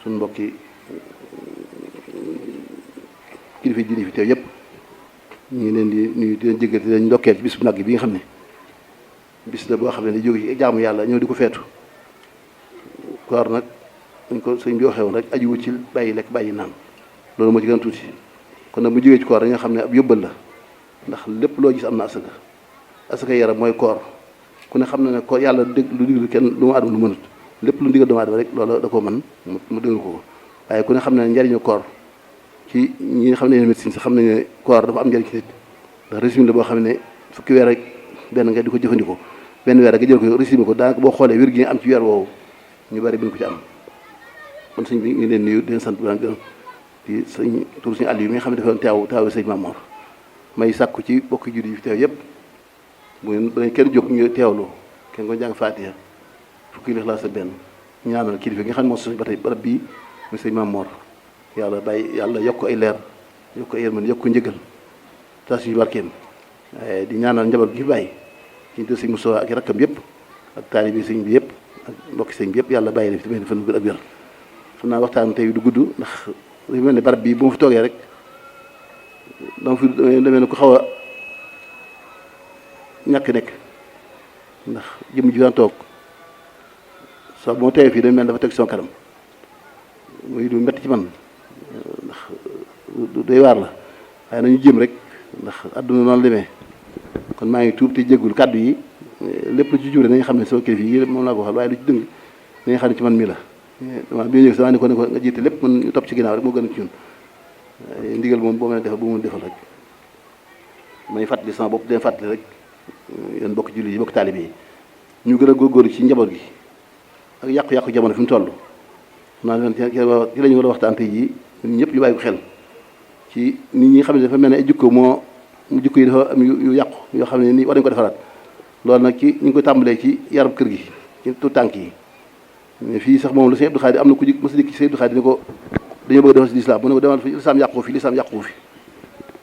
suñ mbokki kilifa diine fi teew yëpp ñu ngi leen di nuyu di leen jéggal di leen ndokkeel ci bis bu nag bi nga xam ne bis la boo xam ne di jóge ci jaamu yàlla ñëw di ko feetu koor nag dañ ko sëñ bi waxee woon rek aju wu ci bàyyi lekk bàyyi naan loolu moo ci gën a tuuti kon nag bu jógee ci koor dañu nga xam ne ab yóbbal la ndax lépp loo gis am na asaka yaram mooy koor ku ne xam na ne koor yàlla dégg lu diglu kenn lu mu adama lu mënut lépp lu ndigal doomu adama rek loolu da koo mën mu déglu ko waaye ku ne xam ne njariñu koor ci ñi nga xam ne médecine sax xam nañ ne koor dafa am njariñ ci nit ndax régime la boo xam ne fukki weer ak benn nga di ko jëfandikoo benn weer nga jël ko régime ko daanaka boo xoolee wér gi nga am ci weer woowu ñu bari bi ko ci am kon sëñ bi ngi leen nuyu di leen sant daan gërëm di sëñ tur suñu àll yi mi nga xam ne dafa doon teew sëñ Mamour may sàkku ci bokki judi yi fi teew yëpp bu ngeen kenn jóg ñu teewlu kenn ko jàng Faatiha fukki Ixlaas ak benn ñaanal kilifa gi nga xam ne moo sos ba tey barab bii muy sëñ Mamour yàlla bàyyi yàlla yokk ay leer yokk ay yërmande yokk njëgal tas yu barkeem waaye di ñaanal njaboot gi fi bàyyi ci de sëñ Moussa ak rakkam yëpp ak taalibe sëñ bi yëpp ak mbokki sëñ bi yëpp yàlla bàyyi la fi tamit fan ak wér xam naa waxtaan tey du gudd ndax lu mel ne barab bii bu ma fi toogee rek dama fi demee ne ko xaw a ñàkk nekk ndax jëm ji daan toog sax bu ma teewee fii dañ mel dafa teg sama kanam muy du metti ci man ndax doy waar la waaye nañu jéem rek ndax àdduna noonu demee kon maa ngi tuub te jéggul kàddu yi lépp lu ci jure nañu xam ne sama kilifa yi moom laa ko waxal waaye lu ci dëng nañu xam ne ci man mii la dama bi ñëw sama ne ko nga jiite lépp man ñu topp ci ginnaaw rek moo gën a ci ñun ndigal moom boo mën a defal boo mën defal rek may fàttali sama bopp dee fàttali rek yéen bokk julli yi bokk taalibe yi ñu gën a góorgóorlu ci njaboot gi ak yàqu-yàqu jamono fi mu toll naa leen ci la ñu war a waxtaan tey jii ñun ñëpp ñu bàyyi ko xel ci nit ñi xam ne dafa mel ne ay jikko jikko yi dafa am yu yàqu yoo xam ne nii war nañu ko defaraat loolu nag ci ñu ngi koy tàmbalee ci yarub kër gi ci tout tànk yi mais fii sax moom la sëñ Abdou Khadre am na ku ji mos a dikk ci sëñ Abdou Khadre ne ko dañoo bëgg a defal si lislaam mu ne ko demal fi lislaam yàqu fi lislaam yàqu fi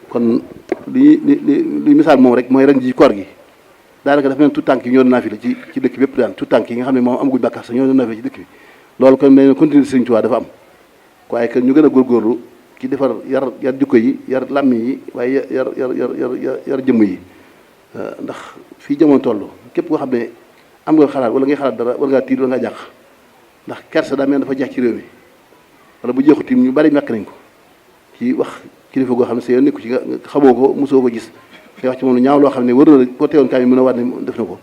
kon li misaal moom rek mooy ren ji koor gi daanaka dafa mel tout tànk yi ñoo doon naa fi la ci dëkk bépp daan tout tànk yi nga xam ne moom amaguñ bàkkaar sax ñoo doon naa fi ci dëkk bi loolu kon mel ne continuer Sëriñ Tuubaa dafa am waaye que ñu gën a góorgóorlu ci defar yar jikko yi yar làmmiñ yi waaye yar jëmm yi ndax fii jamono toll képp koo xam ne am nga xalaat wala ngay xalaat dara wala ngaa tiit wala ngaa jàq ndax kersa daa mel dafa jeex ci réew mi wala bu jeexu tim ñu bari ñàkk nañ ko ci wax kilifa goo xam ne sa yoon nekku ci nga xamoo ko mosoo ko gis ngay wax ci moom lu ñaaw loo xam ne wër na la boo teewoon kaay mën a waat ne def na ko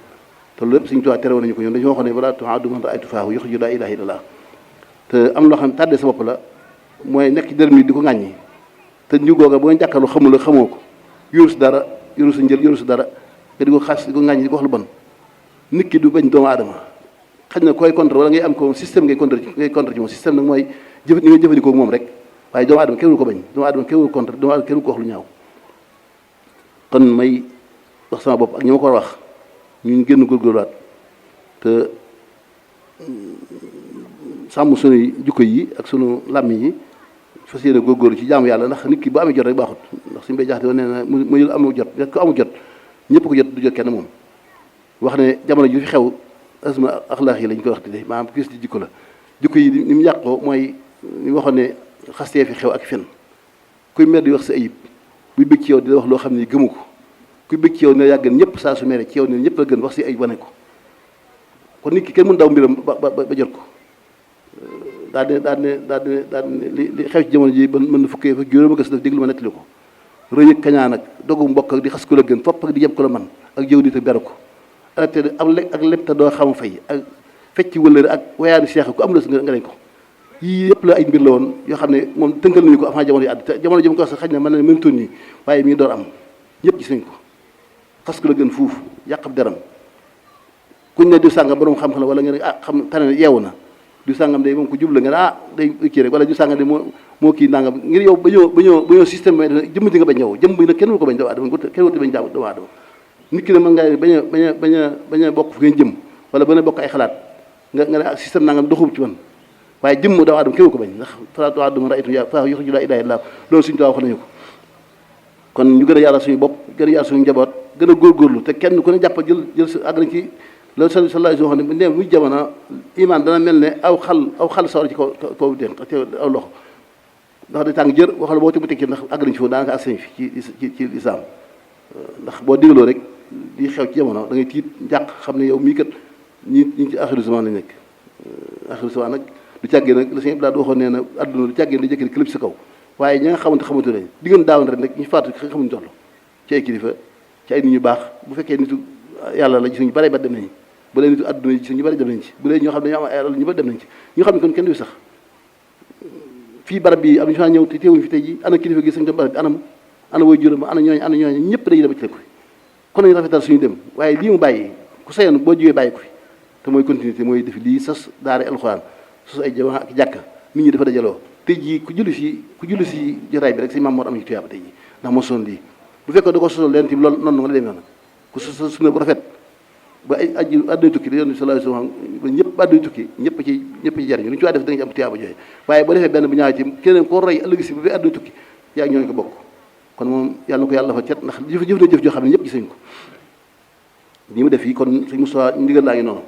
te loolu lépp Sëriñ Tuubaa tere woon nañu ko ñun dañu waxoon ne wala tu'aadu man ra'aytu faahu yaxruju laa ilaaha illallaah te am loo xam ne tàddee sa bopp la mooy nekk ci dërëm yi di ko ŋàññi te ñu googa boo jàkkaarloo xamul xamoo ko yoru si dara yoru si njël yoru si dara nga di ko xas di ko ŋàññi di ko wax lu bon nit ki du bañ doomu aadama xëy na koy contre wala ngay am ko système ngay contre ci moom système nag mooy ni ngay jëfandikoo moom rek waaye doomu aadama kenn du ko bañ doomu aadama kenn du ko contre doomu aadama kenn du ko wax lu ñaaw kon may wax sama bopp ak ñi ma ko war a wax ñu génn góorgóorluwaat te sàmm sunuy jukko yi ak sunu làmmiñ yi fas yéene góorgóorlu ci jaamu yàlla ndax nit ki bu amee jot rek baaxut ndax suñu bay jaxte woon nee na mu jël amul jot ko amul jot ñëpp ko jot du jot kenn moom wax ne jamono ji fi xew asma axlaax yi lañ koy wax te maanaam gis di jikko la jikko yi ni mu yàqoo mooy ni mu waxoon ne xastee fi xew ak fen kuy mer di wax sa ayib buy bëgg ci yow di la wax loo xam ne gëmu ko kuy bëgg ci yow ne yaa gën ñëpp saa su mere ci yow ne ñëpp la gën wax si ayib wane ko kon nit ki kenn mën daw mbiram ba jot ko daal ne li xew ci jamono ji ba mën na fukkee fa juróom a gës daf déglu ma nettali ko rëy ak kañaan ak dogu mbokk ak di xas ko la gën fopp ak di yeb ko la man ak jëw nit ak beru ko arrêté ak lépp te doo xam fay ak fecc wëllëre ak wayaani seex ku am la nga dañ ko yii yëpp la ay mbir la woon yoo xam ne moom tënkal nañu ko avant jamono yi àdd te jamono jëm ko sax xëy na mën na même toon nii waaye mi ngi door am ñëpp gis nañ ko xas ko la gën fuuf yàq ab deram kuñ ne diw sàngam borom xam-xam la wala nga ne xam tane yeewu na diw sàngam day moom ko jubla nga ne day kii rek wala diw sàngam de moo kii nangam ngir yow ba ñëw système bi jëmmati nga bañ yow jëmm bi nag kenn ko bañ doomu aadama kenn wut bañ doomu aadama nit ki ne mën ngaa bañ a bokk fu ngeen jëm wala bañ a bokk ay xalaat nga ne système nangam doxub ci man waaye jëmm doomu aadama kenn ko bañ ndax fala tu'addu ra'aytu ya fa yuxriju laa ilaaha illa loolu suñu taw wax nañu ko kon ñu gën a yàlla suñu bopp gën a yàlla suñu njaboot gën a góorgóorlu te kenn ku ne jàpp jël sa àgg nañ ci loolu sallallahu alayhi wa sallam ne muy jamono iman dana mel ne aw xal sawar ci kaw dénk ci aw loxo ndax day tàng jër waxal boo ci bu tekki ndax àgg nañ ci foofu daanaka ak sëñ fi ci lislaam ndax boo dégloo rek di xew ci jamono da ngay tiit njàq xam ne yow mii kat ñi ci axiru zaman lañ nekk axiru zaman nag du càggee nag la sëñ Abdoulaye waxoon nee na adduna du càggee di jëkkëri club sa kaw waaye ñi nga xamante lañ diggante daawoon rek nag ñu faatu xamuñ toll ci ay kilifa ci ay nit ñu baax bu fekkee nitu yàlla la gis ñu bare ba dem nañ bu dee nitu adduna gis ñu bari dem nañ ci bu dee ñoo xam ne dañoo am ay alal ñu bari dem nañ ci ñoo xam ne kon kenn du sax fii barab bi am ñu fa ñëw te teewuñ fi tey ji ana kilifa gi sañ dem barab bi ana way juróom ana ñooñu ñëpp dañuy dem ci ko fi kon nañu rafetal suñu dem waaye lii mu bàyyi ku sayoon boo jógee bàyyi ko fi te mooy continuité mooy def lii sas daara alxuraan sos ay jamaa ak jàkka nit ñi dafa dajaloo tey jii ku julli si jotaay bi rek si maam moo am ci tuyaaba tey jii ndax moo soon lii bu fekkoon da ko sosol leen ti loolu noonu nga la demee nag ku sos sunna bu rafet ba ay aji àdduna tukki da yoon sallallahu alayhi wasallam ba ñëpp àdduna tukki ñëpp ci jariñu lu ñu ci waa def da nga ci am tuyaaba jooye waaye boo defee benn bu ñaaw ci keneen koo roy ëllëg si bu fee àdduna tukki yaa ngi ñoo ko bokk kon moom yàlla na ko yàlla dafa cet ndax jëf na jëf joo xam ne ñëpp gis nañ ko ni mu def yi kon sëñ Moussa ndigal laa ngi noonu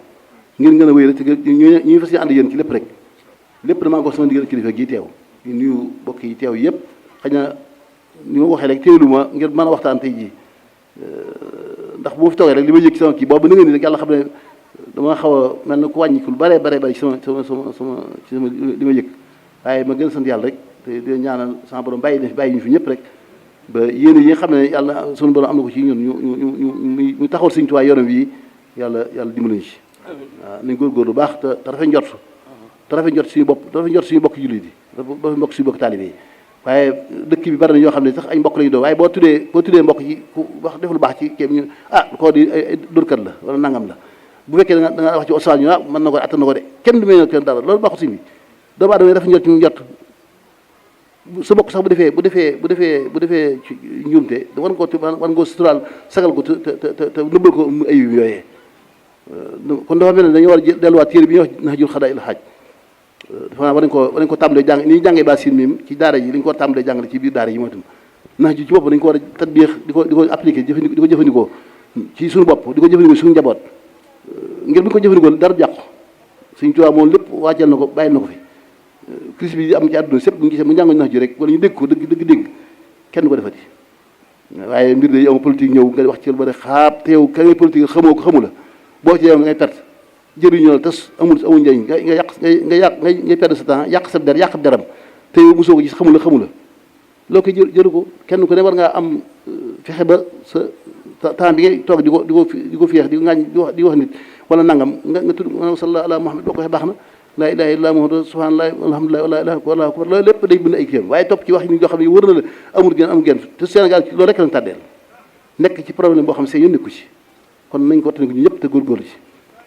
ngir ngeen a wéy rek te ñu fas ànd yéen ci lépp rek lépp damaa ko sama ndigal kilifa gi teew ñu nuyu bokk yi teew yëpp xëy na ni ma waxee rek teewlu ma ngir mën a waxtaan tey jii ndax bu ma fi toogee rek li ma yëg ci sama kii boobu na nga ni rek yàlla xam ne dama xaw a mel na ku wàññiku lu bare ci sama li ma yëg waaye ma gën a sant yàlla rek te di ñaanal sama borom bàyyi ñu fi ñëpp rek ba yéen yi nga xam ne yàlla sunu borom am na ko ci ñun ñu taxawal Sëñ Tuubaa yoonam yi yàlla dimbali ñu ci waaw nañ góorgóorlu bu baax te rafet njort suñu bopp te rafet njort suñu bokk jullit yi dafa mbokk suñu bokk taalibe yi waaye dëkk bi bari na ñoo xam ne sax ay mbokk lañu doon waaye boo tuddee mbokk yi ku wax def lu baax ci kéem ñu koo di ay dóorkat la wala nangam la bu fekkee da nga wax ci osal ñu mën na ko attan na ko de kenn du may na kenn dara loolu baaxul si bi doomu aadama yi dafa njort ñu njort sa bokk sax bu defee ci njuumte war nga ko suturaal sagal ko te nëbbal ko ayib yooyee kon dafa mel ne dañu war a delluwaat téere bi ñuy wax nax jur xadaa il xaaj dafa naa war nañ ko tàmbalee jàng ni ñu jàngee ba siin mim ci daara yi dañu ko war a tàmbalee jàngale ci biir daara yi mooy tam nax ji ci bopp dañu ko war a tatbiix di ko appliqué di ko jëfandikoo ci suñu bopp di ko jëfandikoo suñu njaboot ngir bu ñu ko jëfandikoo dara jàqu Sëñ Tuubaa moom lépp wàcceel na ko bàyyil na ko fi crise bi di am ci àdduna sépp bu ñu gisee mu njàngoñ nax ji rek wala ñu dégg ko dëgg kenn ko defati waaye mbir de yow politique ñëw nga wax ci lu bari xaab te yow ka ngay politique xamoo ko xamu la boo ci yow ngay perte jëriñu la tas amul njëriñ ngay perdre sa temps yàq sa der yàq deram te yow mosoo ko gis xamula loo koy jëru ko kenn ku ne war ngaa am fexe ba sa temps bi ngay toog di ko féex di ngaañ di wax nit wala nangam nga tudd sallallahu ala Muhammad boo ko waxee baax na laa ilaaha illa Muhammad subhanallah alhamdulillah wala ilaha wallahu akbar loolu lépp day bind ay kiyam waaye topp ci wax yi ñoo xam ne wër na la amul genn te Sénégal loolu rek lañ tàddeel nekk ci problème boo xam ne seen yoon nekku ci kon nañ ko wattandi ko ñu ñëpp te góorgóorlu ci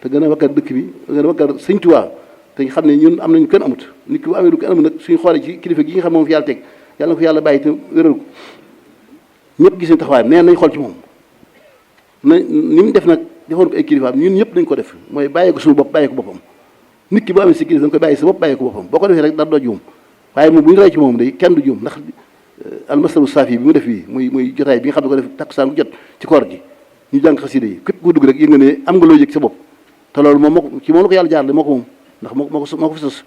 te gën a wakkar dëkk bi gën a wakkar Sëñ Tuubaa te xam ne ñun am nañu kenn amut nit ki bu amee lu kenn amut nag suñu xoolee ci kilifa gi nga xam moom fi yàlla teg yàlla na ko yàlla bàyyi te wéral ko ñëpp gis nañ taxawaay nee nañ xool ci moom ni mu def nag defoon ko ay kilifaam ñun ñëpp nañ ko def mooy bàyyee ko suñu bopp bàyyee ko boppam nit ki bu amee si kilifa da nga koy bàyyi sa bopp bàyyee ko boppam boo ko defee rek dara doo juum waaye moom bu ñu roy ci moom day kenn du juum ndax almasalu saafi bi mu def bii muy jotaay bi nga xam ne ko def takkusaan bu jot ci koor gi ñu jàng xasida yi képp ku dugg rek yëg nga ne am nga loo yëg sa bopp te loolu moom moom la ko yàlla jaarale moo ko moom ndax moo ko fi sos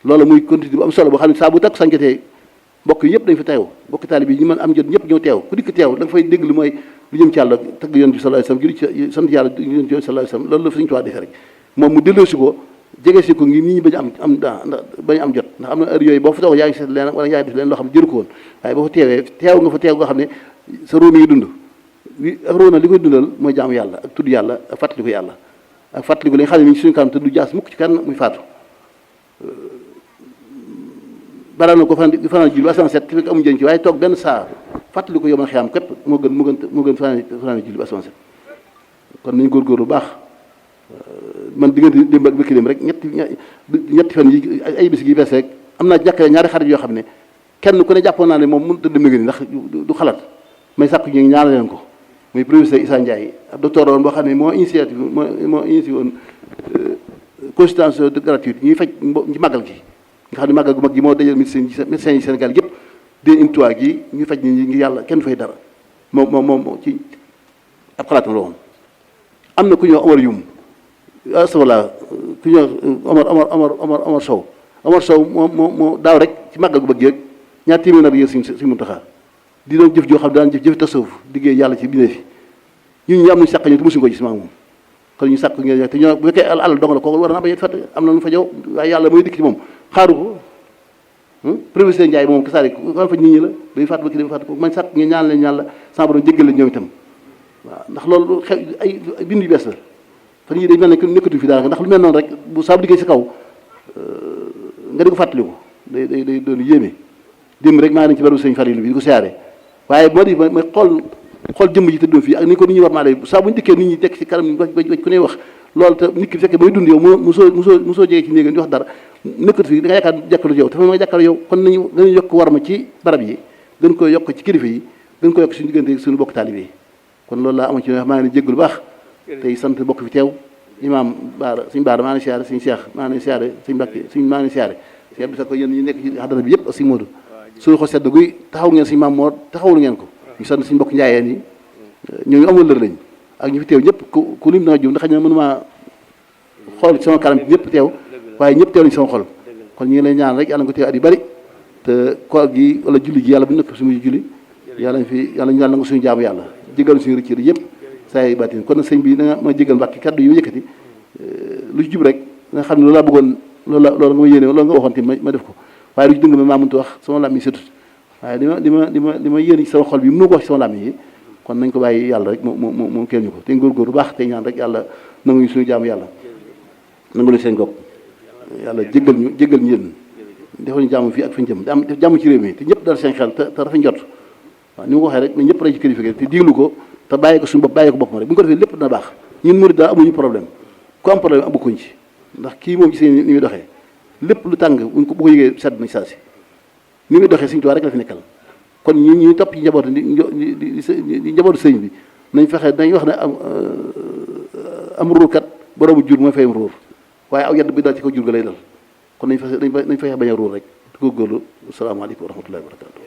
loolu muy continuité bu am solo boo xam ne saa bu takkusaan jotee mbokk yi yëpp dañ fa teew mbokki taalibe yi ñu mën am jot ñëpp ñëw teew ku dikk teew da nga fay dégg lu mooy lu jëm ci yàlla tagg yonent bi sallallahu alayhi wasallam julli ci sant yàlla yonent bi sallallahu alayhi wasallam loolu la Sëñ Tuubaa defee rek moom mu delloosi ko jege si ko ngir nit ñi bañ am jot ndax am na heure yooyu boo fa toog yaa ngi seet leen wala yaa ngi def leen loo xam ne jëru ko woon waaye boo fa teewee teew nga fa teew nga xam ne sa róom yi ngi dund ak ruu nag li koy dundal mooy jaamu yàlla ak tudd yàlla ak fàttaliku yàlla ak fàttaliku li nga xam ne mi ngi suñu kanam te du jaas mukk ci kenn muy faatu. balaa na ko fanaan julli ba asamaan set te fekk amuñu jën ci waaye toog benn saa fàttaliku yow man xiyaam képp moo gën fanaan julli ba asamaan set. kon nañu góorgóorlu bu baax man diggante démb ak bëkki dem rek ñetti fan yi ay bis gi bees rek am naa jàkkale ñaari xarit yoo xam ne kenn ku ne jàppoon naa ne moom mënut a dem ni ndax du xalaat may sàkku ñu ñaanal leen ko muy professeur Issa Ndiaye ab docteur woon boo xam ne moo initié woon consultation gratuite ñuy faj ci màggal gi nga xam ne màggal gu mag gi moo dajal médecins yi Sénégal yëpp dee imtuwaa gi ñuy faj ñi ngi yàlla kenn fay dara moom ci ab xalaatam la woon. am na ku ñëw Omar Youm astafurlah ku ñëw Omar Sow moo daaw rek ci màggal gu bëgg rek ñaar téeméer nag yéen suñu Muntaxa di doon jëf joo xam ne daan jëf tasawuf liggéey yàlla ci bindee fi ñun ñi am nañu sàq ñu te mosuñu ko gis maa moom kon ñu sàq ngeen te ñoo bu fekkee àll dong la kooku war na bañ a fàtte am na lu fa jow waaye yàlla mooy dikk ci moom xaaru ko professeur Ndiaye moom kasaari wala fa nit ñi la day fàtt ba ki day fàtt ko man sàq ngeen ñaan leen yàlla sama borom jéggal leen ñoom itam waaw ndax loolu xew ay bind yu bees la fan yii day mel ne nekkatu fi daanaka ndax lu mel noonu rek bu saabu liggéey si kaw nga di ko fàttaliku day doon yéeme démb rek maa ngi ci barabu sëñ Falilu bi di ko siyaare waaye moo di ma xool jëmm ji tëddoo fii ak ni ko nit ñi war maa lay saa bu ñu dikkee nit ñi tekk ci kanam waj ku ne wax loolu te nit ki fekkee bay dund yow mosoo jege ci néegam di wax dara nekkatu fi da nga yaakaar jàkkaarloo yow te fa ma jàkkaarloo yow kon nañu gën a yokk war ma ci barab yi gën koy yokk ci kilifa yi gën koy yokk suñu diggante suñu bokk taalibe yi kon loolu laa ama ci maa ngi leen jéggul baax tey sant bokk fi teew imaam Baara suñu Baara maa ngi siyaare suñu Cheikh maa ngi siyaare suñu Mbàkke suñu maa ngi siyaare Cheikh bi sax ko yéen ñi nekk ci xadara bi yëpp ak suñu Modou suñu xol sedd guy taxaw ngeen suñu maam moo taxawul ngeen ko ñu sant suñu mbokk njaayeen yi ñooñu amul lër lañ ak ñu fi teew ñëpp ku lim danga jum ndax xëy na mënuma xool sama kanam ñëpp teew waaye ñëpp teew nañ sama xol kon ñu ngi lay ñaan rek yàlla nga ko teew at yu bari te koor gi wala julli gi yàlla bu nekk suñu julli yàlla nga suñu jaamu yàlla jégal suñu rëcc yëpp saa yi baatin kon nag sëñ bi da nga ma jégal mbàkki kaddu yu yëkkati lu ci jub rek nga xam ne loolu laa bëggoon loolu nga ma yéene loolu nga waxoon tamit ma def ko waaye lu ci dëng maa mënut wax sama làmmiñ setut waaye li ma yéene ci sama xol bi mënu ko wax ci sama làmmiñ yi kon nañ ko bàyyi yàlla rek moom kenn ñu ko te góorgóor bu baax tey ñaan rek yàlla nanguñu suñu jaamu yàlla nangu leen seen gopp yàlla jéggal ñu yéen defal ñu jaamu fii ak fi ñu jëm def jàmm ci réew mi te ñëpp dal seen xel te dafa njot waaw ni ma ko waxee rek ne ñëpp rek ci kilifa te diglu ko te bàyyi ko suñu bopp bàyyi ko boppam rek bu ñu ko defee lépp dina baax ñun murid daal amuñu problème ku am problème amukuñ ci ndax kii moom gisee ni muy doxee lépp lu tàng bu ko yëgee sedd na saa si ni muy doxee Sëñ Tuubaa rek la fi nekkal kon ñi topp ci njabootu di njabootu sëñ bi nañ fexe dañ wax ne am ruurkat boroomu jur mooy fayam ruur waaye aw yedd bi daal ci ko jur ga lay dal kon nañ fexe bañ a ruur rek te góorgóorlu asalaamaaleykum wa rahmatullahi wa barakatuh